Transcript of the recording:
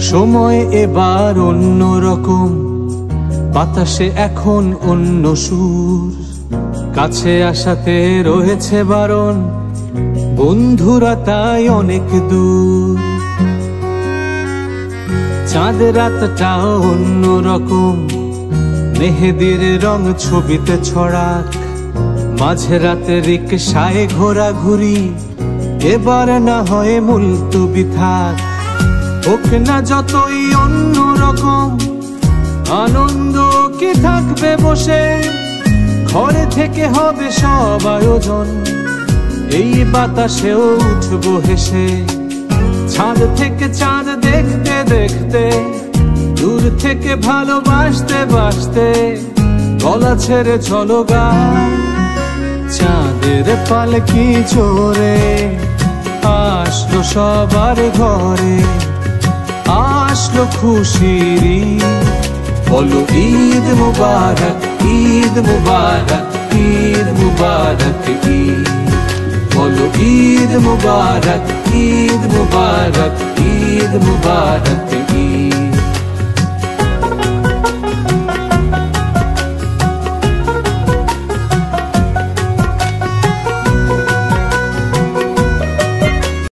সময় এবার অন্য রকম, বাতাসে এখন অন্য সুর। কাছে আসাতে রয়েছে বারণ, বন্ধুরা তাই অনেক দূর। চাঁদ রাতটাও অন্য রকম, মেহেদির রং ছবিতে ছড়াক। মাঝে রাতে রিকশায় ঘোরাঘুরি, এবার না হয় মুলতবি থাক। হোক না যতই অন্য রকম, আনন্দ কি থাকবে বসে। ঘরে থেকে হবে সব আয়োজন, এই বাতাসেও উঠবো হেসে। ছাদ থেকে চাঁদ দেখতে দেখতে, দূর থেকে ভালোবাসতে বাসতে, গলা ছেড়ে চলো গান। চাঁদের পালকি চড়ে আসলো সবার ঘরে, আসলো খুশির ঈদ। বলো ঈদ মুবারক, ঈদ মুবারক, ঈদ মুবারক ঈদ। বলো ঈদ মুবারক, ঈদ মুবারক, ঈদ মুবারক ঈদ।